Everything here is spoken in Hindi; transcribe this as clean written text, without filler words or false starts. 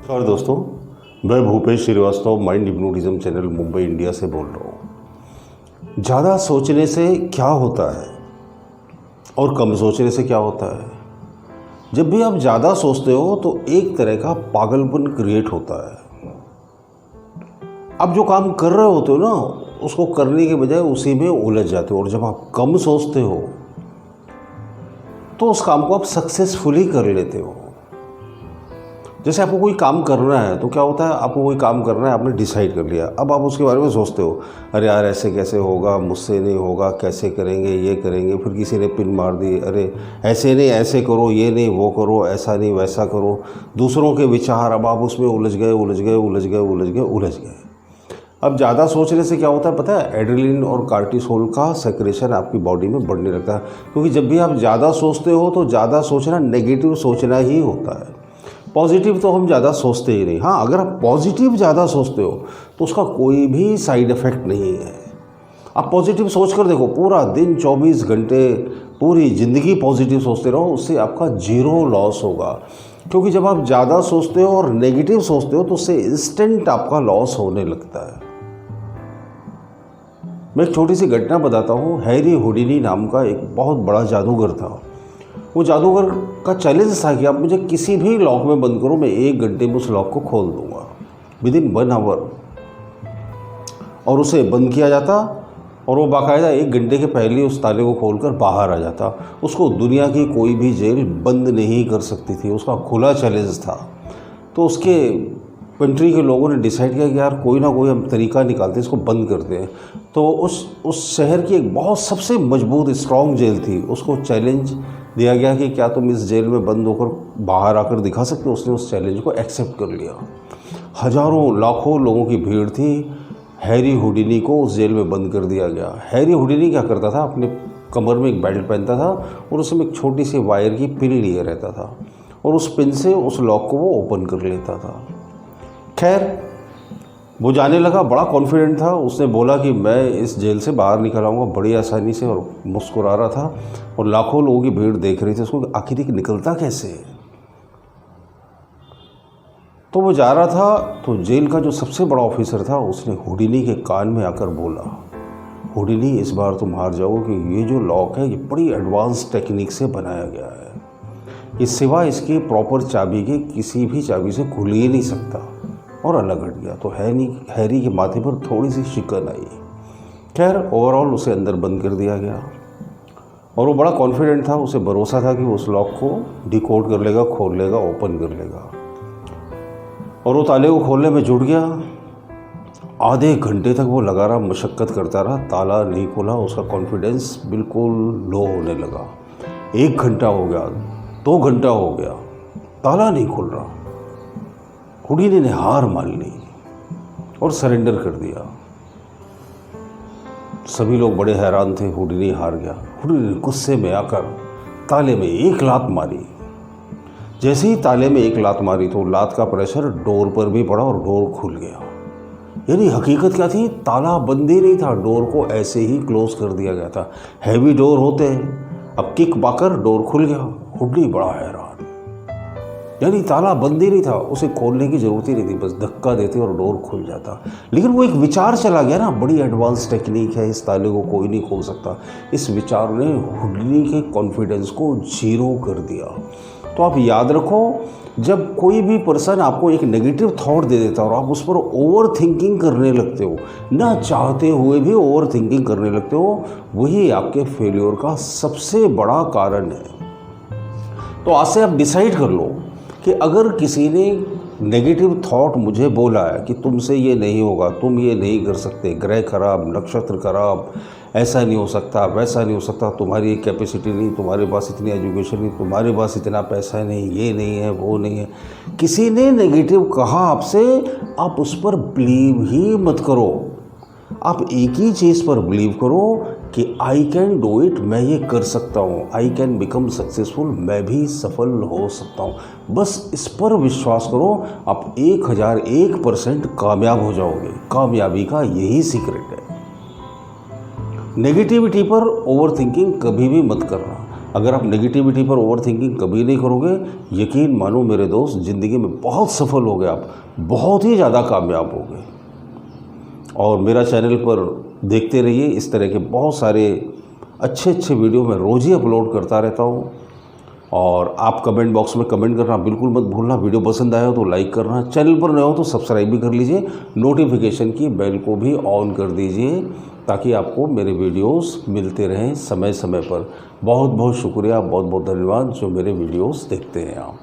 नमस्कार दोस्तों, मैं Bhupesh Shrivastava mind hypnotism channel Mumbai India से बोल रहा हूँ। ज़्यादा सोचने से क्या होता है और कम सोचने से क्या होता है? जब भी आप ज़्यादा सोचते हो तो एक तरह का पागलपन क्रिएट होता है। आप जो काम कर रहे होते हो ना, उसको करने के बजाय उसी में उलझ जाते हो। और जब आप कम सोचते हो तो उस काम को आप सक्सेसफुली कर लेते हो। जैसे आपको कोई काम करना है तो क्या होता है, आपको कोई काम करना है, आपने डिसाइड कर लिया। अब आप उसके बारे में सोचते हो, अरे यार ऐसे कैसे होगा, मुझसे नहीं होगा, कैसे करेंगे, ये करेंगे। फिर किसी ने पिन मार दी, अरे ऐसे नहीं ऐसे करो, ये नहीं वो करो, ऐसा नहीं वैसा करो। दूसरों के विचार, अब आप उसमें उलझ गए उलझ गए उलझ गए उलझ गए उलझ गए। अब ज़्यादा सोचने से क्या होता है पता है? एड्रेनलिन और कार्टिसोल का सेक्रेशन आपकी बॉडी में बढ़ने लगता है। क्योंकि जब भी आप ज़्यादा सोचते हो तो ज़्यादा सोचना नेगेटिव सोचना ही होता है। पॉजिटिव तो हम ज़्यादा सोचते ही नहीं। हाँ, अगर आप पॉजिटिव ज़्यादा सोचते हो तो उसका कोई भी साइड इफ़ेक्ट नहीं है। आप पॉजिटिव सोच कर देखो, पूरा दिन 24 घंटे पूरी ज़िंदगी पॉजिटिव सोचते रहो, उससे आपका जीरो लॉस होगा। क्योंकि जब आप ज़्यादा सोचते हो और नेगेटिव सोचते हो तो उससे इंस्टेंट आपका लॉस होने लगता है। मैं एक छोटी सी घटना बताता हूँ। हैरी हुडिनी नाम का एक बहुत बड़ा जादूगर था। वो जादूगर का चैलेंज था कि आप मुझे किसी भी लॉक में बंद करो, मैं 1 घंटे में उस लॉक को खोल दूंगा, विदिन 1 आवर। और उसे बंद किया जाता और वो बाकायदा 1 घंटे के पहले ही उस ताले को खोलकर बाहर आ जाता। उसको दुनिया की कोई भी जेल बंद नहीं कर सकती थी, उसका खुला चैलेंज था। तो उसके कंट्री के लोगों ने डिसाइड किया कि यार कोई ना कोई हम तरीका निकालते हैं, इसको बंद करते हैं। तो उस शहर की एक बहुत सबसे मजबूत स्ट्रॉन्ग जेल थी, उसको चैलेंज दिया गया कि क्या तुम इस जेल में बंद होकर बाहर आकर दिखा सकते हो। उसने उस चैलेंज को एक्सेप्ट कर लिया। हजारों लाखों लोगों की भीड़ थी। हैरी हुडिनी को उस जेल में बंद कर दिया गया। हैरी हुडिनी क्या करता था, अपने कमर में एक बेल्ट पहनता था और उसमें एक छोटी सी वायर की पिन लिए रहता था और उस पिन से उस लॉक को वो ओपन कर लेता था। खैर, वो जाने लगा, बड़ा कॉन्फिडेंट था। उसने बोला कि मैं इस जेल से बाहर निकल आऊँगा बड़ी आसानी से, और मुस्कुरा रहा था और लाखों लोगों की भीड़ देख रही थी उसको, आखिर ये निकलता कैसे है। तो वो जा रहा था तो जेल का जो सबसे बड़ा ऑफिसर था उसने हुडिनी के कान में आकर बोला, हुडिनी इस बार तुम हार जाओगे कि ये जो लॉक है ये बड़ी एडवांस टेक्निक से बनाया गया है, ये सिवा इसके प्रॉपर चाबी के किसी भी चाबी से खुल ही नहीं सकता। और अलग हट गया। तो हैरी के माथे पर थोड़ी सी शिकन आई। खैर, ओवरऑल उसे अंदर बंद कर दिया गया और वो बड़ा कॉन्फिडेंट था। उसे भरोसा था कि वो उस लॉक को डिकोड कर लेगा, खोल लेगा, ओपन कर लेगा। और वो ताले को खोलने में जुट गया। आधे घंटे तक वो लगा रहा, मशक्क़त करता रहा, ताला नहीं खोला। उसका कॉन्फिडेंस बिल्कुल लो होने लगा। 1 घंटा हो गया, 2 घंटा हो गया, ताला नहीं खुल रहा। हुडिनी ने हार मान ली और सरेंडर कर दिया। सभी लोग बड़े हैरान थे। हुडिनी हार गया। हुडिनी ने गुस्से में आकर ताले में 1 लात मारी। जैसे ही ताले में 1 लात मारी तो लात का प्रेशर डोर पर भी पड़ा और डोर खुल गया। यानी हकीकत क्या थी, ताला बंद ही नहीं था, डोर को ऐसे ही क्लोज कर दिया गया था। हैवी डोर होते हैं, अब किक पाकर डोर खुल गया। हुडिनी बड़ा हैरान, यानी ताला बंद ही नहीं था, उसे खोलने की ज़रूरत ही नहीं थी, बस धक्का देते और डोर खुल जाता। लेकिन वो एक विचार चला गया ना, बड़ी एडवांस टेक्निक है, इस ताले को कोई नहीं खोल सकता। इस विचार ने हुडिनी के कॉन्फिडेंस को जीरो कर दिया। तो आप याद रखो, जब कोई भी पर्सन आपको एक नेगेटिव थॉट दे देता है और आप उस पर ओवर थिंकिंग करने लगते हो, ना चाहते हुए भी ओवर थिंकिंग करने लगते हो, वही आपके फेल्योर का सबसे बड़ा कारण है। तो आज से आप डिसाइड कर लो कि अगर किसी ने नेगेटिव थॉट मुझे बोला है कि तुमसे ये नहीं होगा, तुम ये नहीं कर सकते, ग्रह खराब, नक्षत्र खराब, ऐसा नहीं हो सकता, वैसा नहीं हो सकता, तुम्हारी कैपेसिटी नहीं, तुम्हारे पास इतनी एजुकेशन नहीं, तुम्हारे पास इतना पैसा नहीं, ये नहीं है, वो नहीं है, किसी ने नेगेटिव कहा आपसे, आप उस पर बिलीव ही मत करो। आप एक ही चीज़ पर बिलीव करो कि आई कैन डू इट, मैं ये कर सकता हूँ, आई कैन बिकम सक्सेसफुल, मैं भी सफल हो सकता हूँ। बस इस पर विश्वास करो, आप 1001% कामयाब हो जाओगे। कामयाबी का यही सीक्रेट है। नेगेटिविटी पर ओवर थिंकिंग कभी भी मत करना। अगर आप नेगेटिविटी पर ओवर थिंकिंग कभी नहीं करोगे, यकीन मानो मेरे दोस्त, ज़िंदगी में बहुत सफल हो गए आप, बहुत ही ज़्यादा कामयाब हो गए। और मेरा चैनल पर देखते रहिए, इस तरह के बहुत सारे अच्छे अच्छे वीडियो मैं रोज़ ही अपलोड करता रहता हूँ। और आप कमेंट बॉक्स में कमेंट करना बिल्कुल मत भूलना। वीडियो पसंद आया हो तो लाइक करना, चैनल पर नए हो तो सब्सक्राइब भी कर लीजिए, नोटिफिकेशन की बेल को भी ऑन कर दीजिए ताकि आपको मेरे वीडियोस मिलते रहें समय समय पर। बहुत बहुत शुक्रिया, बहुत बहुत धन्यवाद जो मेरे वीडियोस देखते हैं आप।